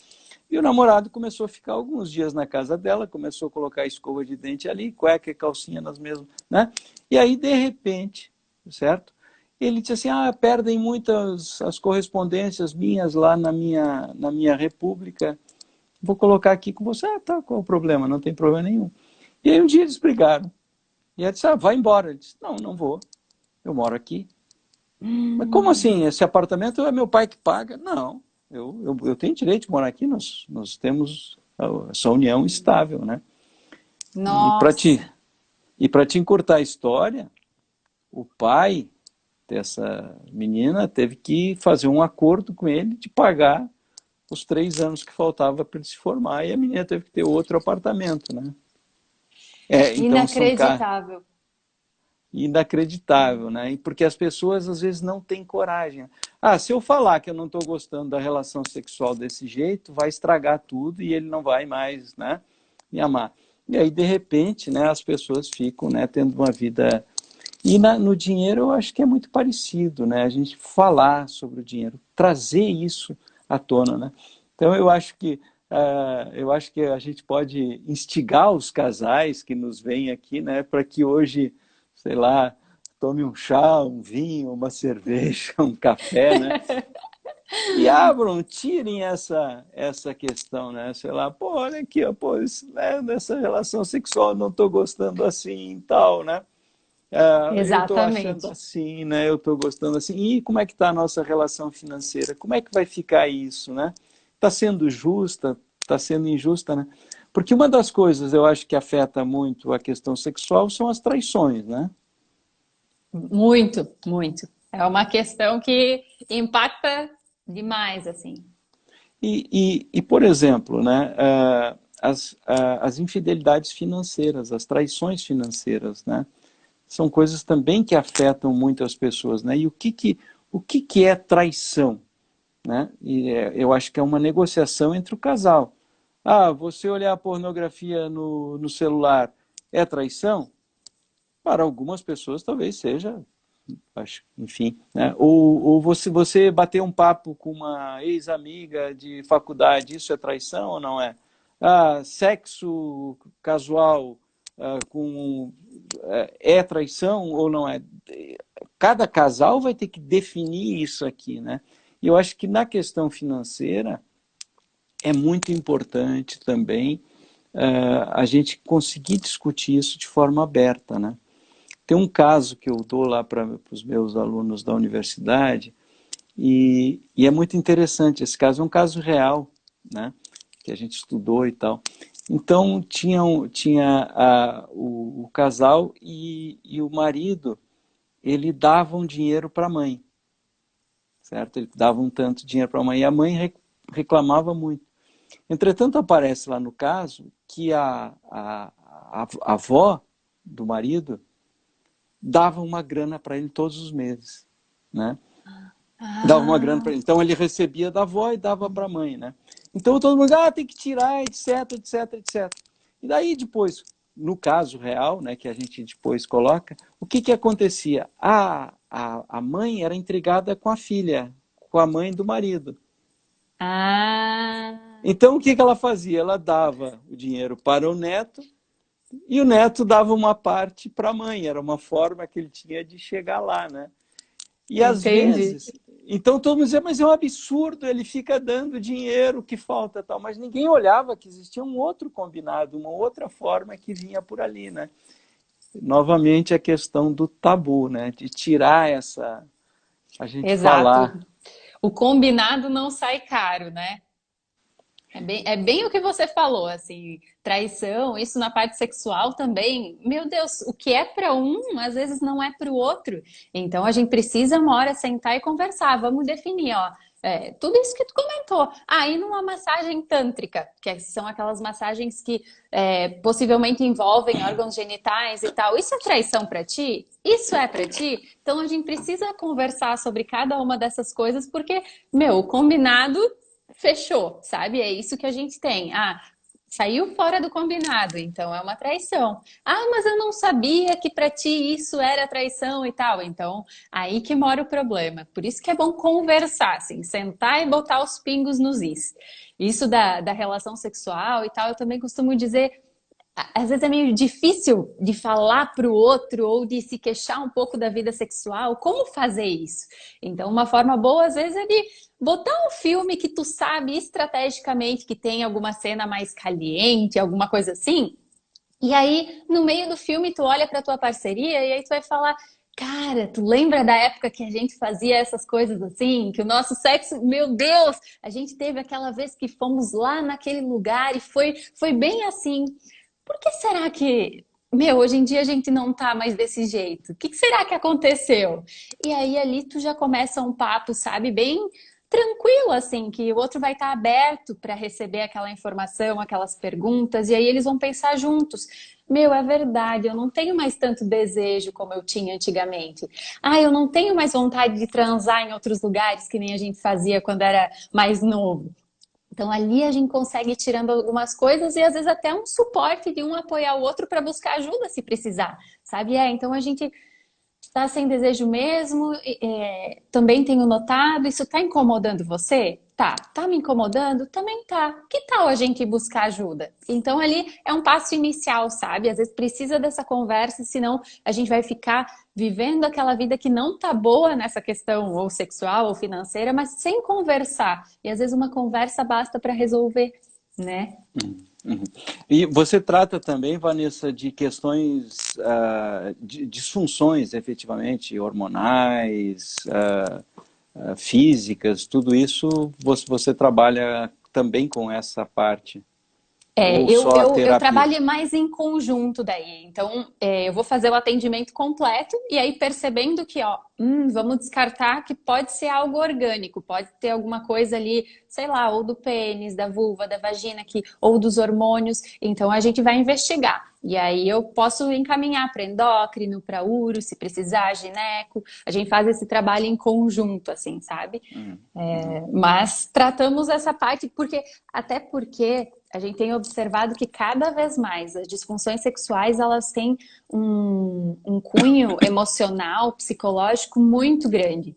S1: E o namorado começou a ficar alguns dias na casa dela, começou a colocar escova de dente ali, cueca e calcinha nas mesmas, né? E aí, de repente, certo? Ele disse assim, perdem muitas as correspondências minhas lá na minha república, vou colocar aqui com você. Tá, qual o problema? Não tem problema nenhum. E aí um dia eles brigaram. E ela disse, vai embora. Ele disse, não, não vou, eu moro aqui. Mas como assim? Esse apartamento é meu pai que paga? Não, eu tenho direito de morar aqui, nós temos essa união estável, né? E para te,
S2: Nossa.
S1: e para te encurtar a história, o pai dessa menina teve que fazer um acordo com ele de pagar os 3 anos que faltava para ele se formar, e a menina teve que ter outro apartamento, né? Então são
S2: Inacreditável.
S1: inacreditável, né? E porque as pessoas às vezes não têm coragem. Se eu falar que eu não estou gostando da relação sexual desse jeito, vai estragar tudo e ele não vai mais, né, me amar. E aí, de repente, né, as pessoas ficam, né, tendo uma vida. E no dinheiro eu acho que é muito parecido, né? A gente falar sobre o dinheiro, trazer isso à tona, né? Então eu acho que a gente pode instigar os casais que nos veem aqui, né, para que hoje, sei lá, tome um chá, um vinho, uma cerveja, um café, né? E abram, tirem essa questão, né? Sei lá, pô, olha aqui, ó, pô, nessa relação sexual eu não estou gostando assim e tal, né? Eu estou achando
S2: Exatamente.
S1: assim, né? Eu estou gostando assim. E como é que está a nossa relação financeira? Como é que vai ficar isso, né? Está sendo justa? Está sendo injusta, né? Porque uma das coisas eu acho que afeta muito a questão sexual são as traições, né?
S2: Muito, muito. É uma questão que impacta demais, assim.
S1: Por exemplo, né, as infidelidades financeiras, as traições financeiras, né, são coisas também que afetam muito as pessoas, né? E o que é traição, né? Eu acho que é uma negociação entre o casal. Você olhar a pornografia no celular é traição? Para algumas pessoas talvez seja, acho, enfim, né? Ou você bater um papo com uma ex-amiga de faculdade, isso é traição ou não é? Sexo casual é traição ou não é? Cada casal vai ter que definir isso aqui, né? E eu acho que na questão financeira é muito importante também a gente conseguir discutir isso de forma aberta, né? Tem um caso que eu dou lá para os meus alunos da universidade e é muito interessante. Esse caso é um caso real, né? Que a gente estudou e tal. Então tinha o casal e o marido, ele dava um dinheiro para a mãe, certo? Ele dava um tanto de dinheiro para a mãe e a mãe reclamava muito. Entretanto, aparece lá no caso que a avó do marido dava uma grana para ele todos os meses, né? Dava uma grana para
S2: Ah,
S1: ele. Então ele recebia da avó e dava para a mãe, né? Então todo mundo, tem que tirar, etc, etc, etc. E daí depois, no caso real, né, que a gente depois coloca, o que acontecia? A mãe era intrigada com a filha, com a mãe do marido.
S2: ah,
S1: Então o que ela fazia? Ela dava o dinheiro para o neto e o neto dava uma parte para a mãe. Era uma forma que ele tinha de chegar lá, né? E às
S2: entendi.
S1: vezes, então todo mundo dizia, mas é um absurdo, ele fica dando dinheiro que falta tal, mas ninguém olhava que existia um outro combinado, uma outra forma que vinha por ali, né? Novamente a questão do tabu, né? De tirar a gente falar.
S2: Exato. O combinado não sai caro, né? É bem o que você falou, assim, traição, isso na parte sexual também. Meu Deus, o que é para um, às vezes não é para o outro. Então a gente precisa uma hora sentar e conversar. Vamos definir, ó, tudo isso que tu comentou. E numa massagem tântrica, são aquelas massagens que possivelmente envolvem órgãos genitais e tal. Isso é traição para ti? Isso é para ti? Então a gente precisa conversar sobre cada uma dessas coisas, porque, meu, o combinado fechou, sabe? É isso que a gente tem. saiu fora do combinado, então é uma traição. Ah, mas eu não sabia que para ti isso era traição e tal. Então, aí que mora o problema. Por isso que é bom conversar, assim, sentar e botar os pingos nos is. Isso da relação sexual e tal, eu também costumo dizer, às vezes é meio difícil de falar para o outro ou de se queixar um pouco da vida sexual. Como fazer isso? Então, uma forma boa, às vezes, é de botar um filme que tu sabe estrategicamente que tem alguma cena mais caliente, alguma coisa assim. E aí, no meio do filme, tu olha para tua parceria e aí tu vai falar: Cara, tu lembra da época que a gente fazia essas coisas assim? Que o nosso sexo, meu Deus, a gente teve aquela vez que fomos lá naquele lugar e foi bem assim. Por que será que, hoje em dia a gente não tá mais desse jeito? O que será que aconteceu? E aí ali tu já começa um papo, sabe, bem tranquilo, assim, que o outro vai estar aberto para receber aquela informação, aquelas perguntas, e aí eles vão pensar juntos. É verdade, eu não tenho mais tanto desejo como eu tinha antigamente. Ah, eu não tenho mais vontade de transar em outros lugares que nem a gente fazia quando era mais novo. Então ali a gente consegue ir tirando algumas coisas e às vezes até um suporte de um apoiar o outro para buscar ajuda se precisar, sabe? Então a gente está sem desejo mesmo, também tenho notado, isso está incomodando você? Tá. Tá me incomodando? Também tá. Que tal a gente buscar ajuda? Então ali é um passo inicial, sabe? Às vezes precisa dessa conversa, senão a gente vai ficar vivendo aquela vida que não tá boa nessa questão ou sexual ou financeira, mas sem conversar. E às vezes uma conversa basta para resolver, né?
S1: Uhum. E você trata também, Vanessa, de questões de disfunções, efetivamente, hormonais, físicas, tudo isso você trabalha também com essa parte? Ou
S2: Eu,
S1: só a
S2: eu, eu
S1: terapia?
S2: trabalho mais em conjunto daí. Então, eu vou fazer o atendimento completo e aí percebendo que, ó, vamos descartar que pode ser algo orgânico, pode ter alguma coisa ali, sei lá, ou do pênis, da vulva, da vagina, ou dos hormônios. Então, a gente vai investigar. E aí eu posso encaminhar para endócrino, para uro, se precisar, gineco. A gente faz esse trabalho em conjunto, assim, sabe?
S1: Uhum.
S2: Mas tratamos essa parte até porque a gente tem observado que cada vez mais as disfunções sexuais elas têm um cunho emocional, psicológico muito grande.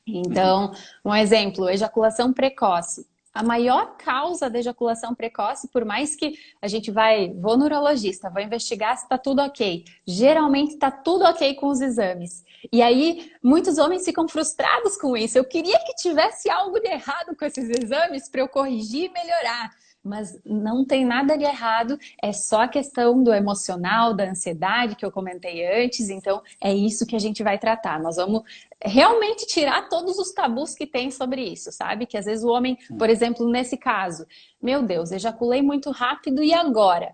S1: Uhum.
S2: Então, um exemplo, ejaculação precoce. A maior causa da ejaculação precoce, por mais que a gente vou no urologista, vou investigar se está tudo ok. Geralmente está tudo ok com os exames. E aí, muitos homens ficam frustrados com isso. Eu queria que tivesse algo de errado com esses exames para eu corrigir e melhorar. Mas não tem nada de errado, é só a questão do emocional, da ansiedade que eu comentei antes. Então, é isso que a gente vai tratar. Nós vamos realmente tirar todos os tabus que tem sobre isso, sabe? Que às vezes o homem, por exemplo, nesse caso, meu Deus, ejaculei muito rápido e agora?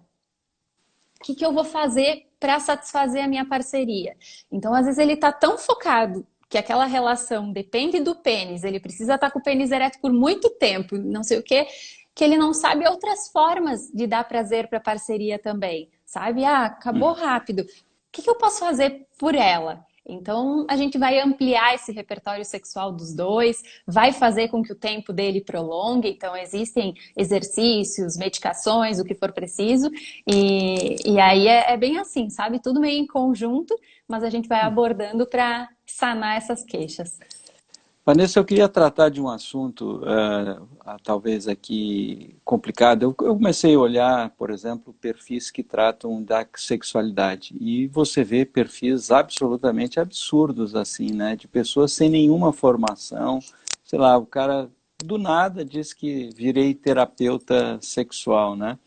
S2: O que eu vou fazer para satisfazer a minha parceria? Então, às vezes ele tá tão focado que aquela relação depende do pênis, ele precisa estar com o pênis ereto por muito tempo, não sei o quê, que ele não sabe outras formas de dar prazer para a parceria também, sabe? Ah, acabou
S1: Uhum.
S2: rápido. O que eu posso fazer por ela? Então, a gente vai ampliar esse repertório sexual dos dois, vai fazer com que o tempo dele prolongue. Então, existem exercícios, medicações, o que for preciso. E aí é bem assim, sabe? Tudo meio em conjunto, mas a gente vai abordando para sanar essas queixas.
S1: Vanessa, eu queria tratar de um assunto, talvez aqui complicado. Eu comecei a olhar, por exemplo, perfis que tratam da sexualidade. E você vê perfis absolutamente absurdos, assim, né? De pessoas sem nenhuma formação. Sei lá, o cara do nada diz que virei terapeuta sexual, né?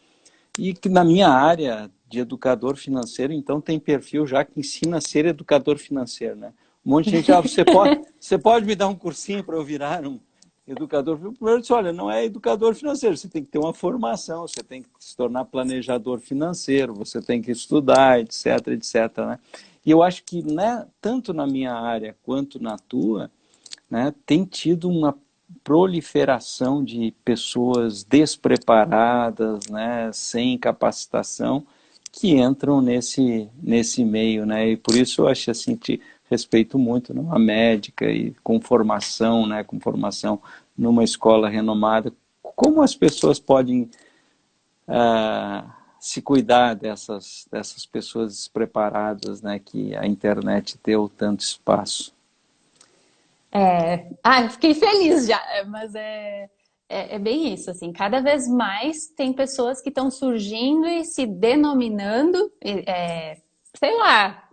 S1: E que na minha área de educador financeiro, então tem perfil já que ensina a ser educador financeiro, né? Um monte de gente, você pode me dar um cursinho para eu virar um educador financeiro? Primeiro, eu disse, olha, não é educador financeiro, você tem que ter uma formação, você tem que se tornar planejador financeiro, você tem que estudar, etc, etc, né? E eu acho que, né, tanto na minha área quanto na tua, né, tem tido uma proliferação de pessoas despreparadas, né, sem capacitação, que entram nesse meio, né, e por isso eu acho assim, te respeito muito, né, uma médica e com formação, né, com formação numa escola renomada, como as pessoas podem se cuidar dessas pessoas despreparadas, né, que a internet deu tanto espaço.
S2: Eu fiquei feliz já, mas é bem isso, assim, cada vez mais tem pessoas que estão surgindo e se denominando, sei lá,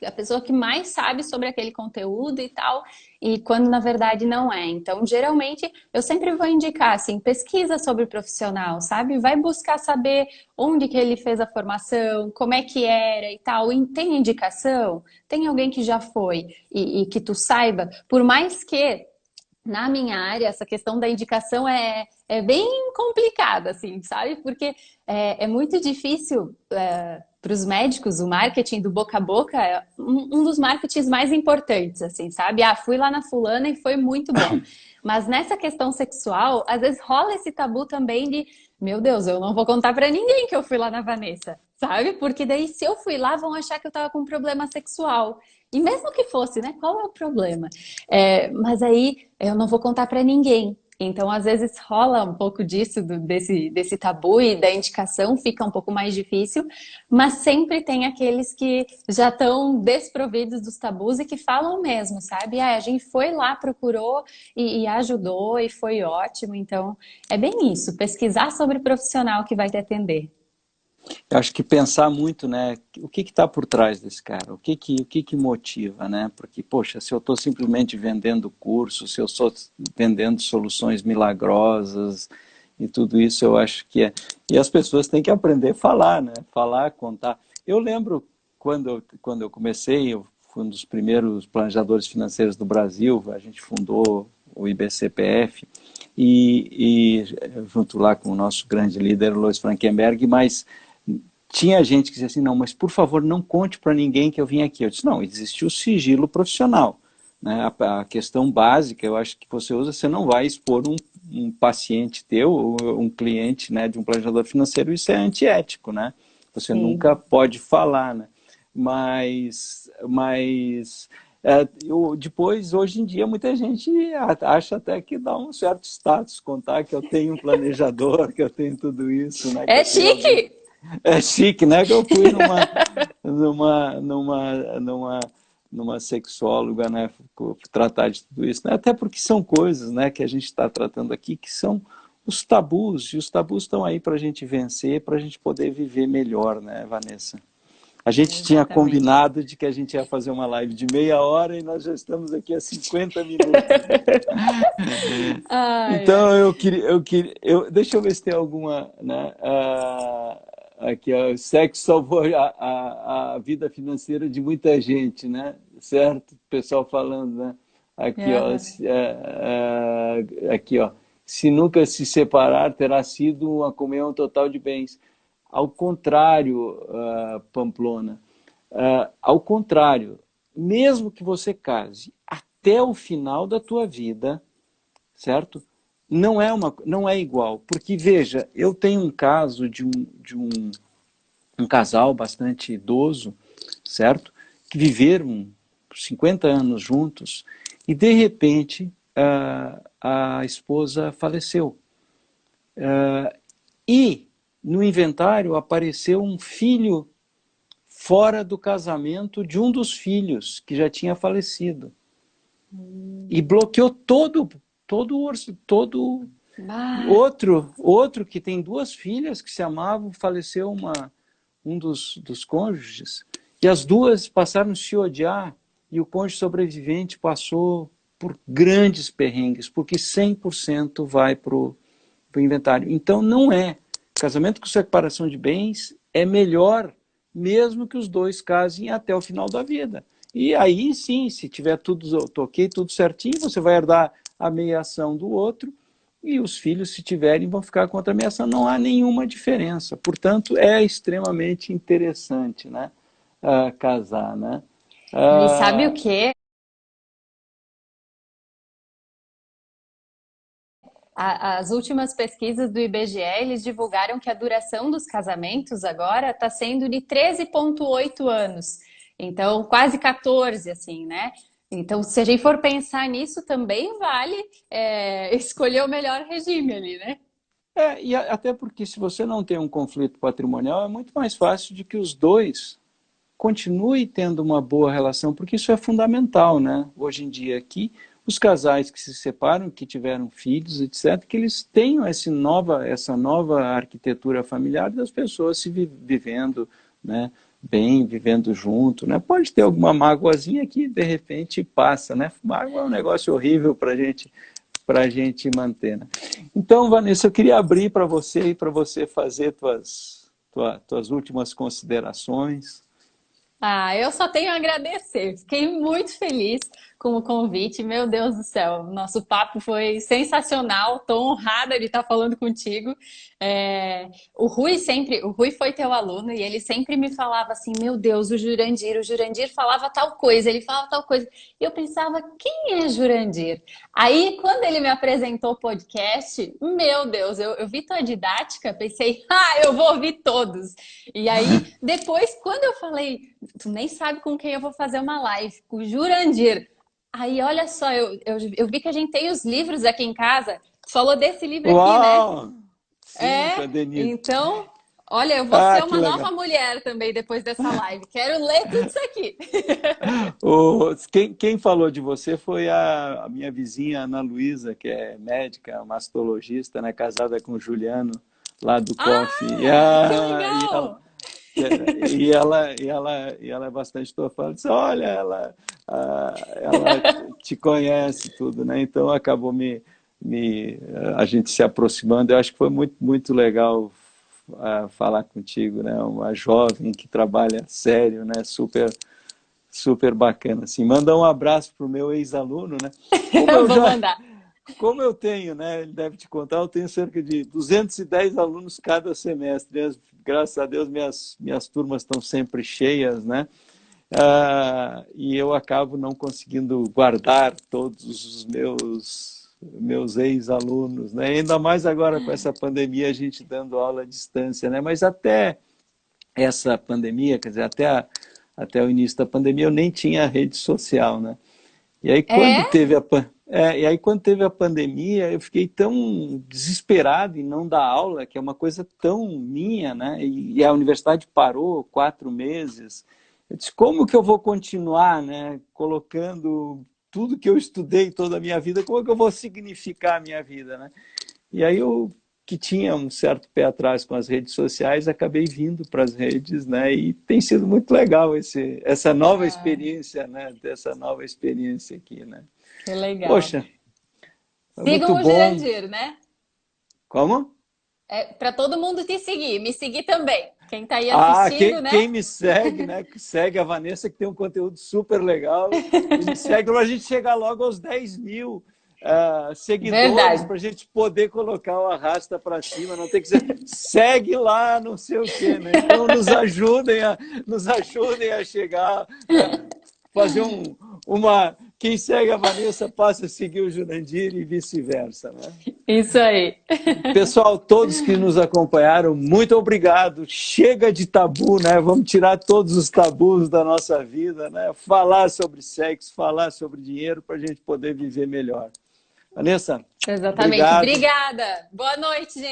S2: a pessoa que mais sabe sobre aquele conteúdo e tal, e quando na verdade não é. Então, geralmente, eu sempre vou indicar, assim, pesquisa sobre o profissional, sabe? Vai buscar saber onde que ele fez a formação, como é que era e tal. E tem indicação? Tem alguém que já foi e que tu saiba? Por mais que na minha área, essa questão da indicação é bem complicada, assim, sabe? Porque é muito difícil para os médicos, o marketing do boca a boca é um dos marketings mais importantes, assim, sabe? Ah, fui lá na fulana e foi muito bom. Mas nessa questão sexual, às vezes rola esse tabu também de, meu Deus, eu não vou contar para ninguém que eu fui lá na Vanessa, sabe? Porque daí se eu fui lá, vão achar que eu tava com um problema sexual. E mesmo que fosse, né? Qual é o problema? Mas aí eu não vou contar para ninguém. Então, às vezes rola um pouco disso, desse tabu e da indicação, fica um pouco mais difícil, mas sempre tem aqueles que já estão desprovidos dos tabus e que falam mesmo, sabe? Ah, a gente foi lá, procurou e ajudou e foi ótimo. Então, é bem isso, pesquisar sobre o profissional que vai te atender.
S1: Eu acho que pensar muito, né, o que está por trás desse cara, o que motiva, né? Porque, poxa, se eu estou simplesmente vendendo curso, se eu estou vendendo soluções milagrosas e tudo isso, eu acho que é. E as pessoas têm que aprender a falar, né? Falar, contar. Eu lembro quando eu comecei, eu fui um dos primeiros planejadores financeiros do Brasil, a gente fundou o IBCPF e junto lá com o nosso grande líder, Lois Frankenberg, mas tinha gente que dizia assim, não, mas por favor não conte para ninguém que eu vim aqui. Eu disse, não, existe o sigilo profissional. Né? A questão básica, eu acho que você usa, você não vai expor um paciente teu, um cliente, né, de um planejador financeiro, isso é antiético, né? Você nunca
S2: Sim.
S1: pode falar, né? Depois, hoje em dia, muita gente acha até que dá um certo status contar que eu tenho um planejador, que eu tenho tudo isso, né? Que
S2: É
S1: eu tenho alguém.
S2: chique!
S1: É chique, né? Que eu fui numa, numa, numa, numa sexóloga, né? Tratar de tudo isso, né? Até porque são coisas, né? Que a gente está tratando aqui que são os tabus, e os tabus estão aí para a gente vencer, para a gente poder viver melhor, né, Vanessa? A gente tinha
S2: Exatamente.
S1: combinado de que a gente ia fazer uma live de meia hora e nós já estamos aqui há 50 minutos.
S2: Ai, ai.
S1: Então deixa eu ver se tem alguma, né? Aqui, ó, o sexo salvou a vida financeira de muita gente, né? Certo? O pessoal falando, né? Aqui, ó,
S2: Aham.
S1: aqui, ó. Se nunca se separar, terá sido uma comunhão total de bens. Ao contrário, Pamplona, ao contrário, mesmo que você case até o final da tua vida, certo? Não é igual, porque veja, eu tenho um caso de um casal bastante idoso, certo? Que viveram 50 anos juntos e de repente a esposa faleceu. E no inventário apareceu um filho fora do casamento de um dos filhos que já tinha falecido. E bloqueou todo
S2: Bah,
S1: outro que tem duas filhas que se amavam, faleceu um dos cônjuges, e as duas passaram a se odiar, e o cônjuge sobrevivente passou por grandes perrengues, porque 100% vai para o inventário. Então não é. Casamento com separação de bens é melhor, mesmo que os dois casem até o final da vida. E aí sim, se tiver tudo ok, tudo certinho, você vai herdar a meia-ação do outro, e os filhos, se tiverem, vão ficar com outra ameaça. Não há nenhuma diferença. Portanto, é extremamente interessante, né? Casar, né?
S2: e sabe o
S1: Ah,
S2: quê? As últimas pesquisas do IBGE, eles divulgaram que a duração dos casamentos agora está sendo de 13,8 anos. Então, quase 14, assim, né? Então, se a gente for pensar nisso, também vale escolher o melhor regime ali, né?
S1: Até porque se você não tem um conflito patrimonial, é muito mais fácil de que os dois continuem tendo uma boa relação, porque isso é fundamental, né? Hoje em dia aqui, os casais que se separam, que tiveram filhos, etc., que eles tenham essa nova arquitetura familiar das pessoas vivendo, né, bem, vivendo junto, né? Pode ter alguma mágoazinha que de repente passa, né? Mágoa é um negócio horrível para a gente manter, né? Então, Vanessa, eu queria abrir para você e para você fazer tuas últimas considerações.
S2: Ah, eu só tenho a agradecer. Fiquei muito feliz com o convite. Meu Deus do céu, nosso papo foi sensacional. Estou honrada de estar falando contigo. O Rui foi teu aluno e ele sempre me falava assim: Meu Deus, o Jurandir falava tal coisa, ele falava tal coisa. E eu pensava: quem é Jurandir? Aí, quando ele me apresentou o podcast, meu Deus, eu vi tua didática, pensei: eu vou ouvir todos. E aí, depois, quando eu falei, tu nem sabe com quem eu vou fazer uma live, com o Jurandir. Aí, olha só, eu vi que a gente tem os livros aqui em casa. Tu falou desse livro aqui, né?
S1: Uau! Sim, com a
S2: É,
S1: Denise.
S2: então, olha, eu vou
S1: Ah,
S2: ser
S1: que
S2: uma
S1: legal.
S2: nova mulher também depois dessa live. Quero ler tudo isso aqui.
S1: Quem falou de você foi a minha vizinha Ana Luísa, que é médica, mastologista, né, casada com o Juliano, lá do COF.
S2: Que
S1: E ela,
S2: legal!
S1: e ela é bastante tua fã. Ela disse, olha, ela te conhece tudo, né? Então acabou a gente se aproximando. Eu acho que foi muito, muito legal falar contigo, né? Uma jovem que trabalha sério, né? Super, super bacana. Assim, manda um abraço para o meu ex-aluno, né? Como eu
S2: Vou
S1: já
S2: mandar.
S1: como eu tenho, né? Ele deve te contar, eu tenho cerca de 210 alunos cada semestre. Graças a Deus, minhas turmas estão sempre cheias, né? E eu acabo não conseguindo guardar todos os meus ex-alunos, né? Ainda mais agora com essa pandemia, a gente dando aula à distância, né? Mas até essa pandemia, quer dizer, até o início da pandemia, eu nem tinha rede social, né? E aí
S2: É?
S1: quando teve a pandemia, eu fiquei tão desesperado em não dar aula, que é uma coisa tão minha, né? E a universidade parou 4 meses. Eu disse, como que eu vou continuar, né? Colocando tudo que eu estudei toda a minha vida, como é que eu vou significar a minha vida, né? E aí eu, que tinha um certo pé atrás com as redes sociais, acabei vindo para as redes, né? E tem sido muito legal essa nova
S2: Ah,
S1: experiência, né? Dessa nova experiência aqui, né?
S2: que legal.
S1: Poxa, foi muito
S2: Sigam o
S1: bom.
S2: Jurandir, né?
S1: Como?
S2: É para todo mundo te seguir, me seguir também. Quem tá aí
S1: Ah,
S2: assistindo,
S1: quem,
S2: né?
S1: quem me segue, né? Que segue a Vanessa, que tem um conteúdo super legal, e me segue para a gente chegar logo aos 10 mil seguidores,
S2: Verdade.
S1: para a gente poder colocar o arrasta para cima, não tem que dizer segue lá, não sei o quê, né? Então nos ajudem a chegar, né? Fazer quem segue a Vanessa passa a seguir o Jurandir e vice-versa, né?
S2: Isso aí.
S1: Pessoal, todos que nos acompanharam, muito obrigado. Chega de tabu, né? Vamos tirar todos os tabus da nossa vida, né? Falar sobre sexo, falar sobre dinheiro para a gente poder viver melhor. Vanessa,
S2: Exatamente.
S1: obrigado.
S2: Obrigada. Boa noite, gente.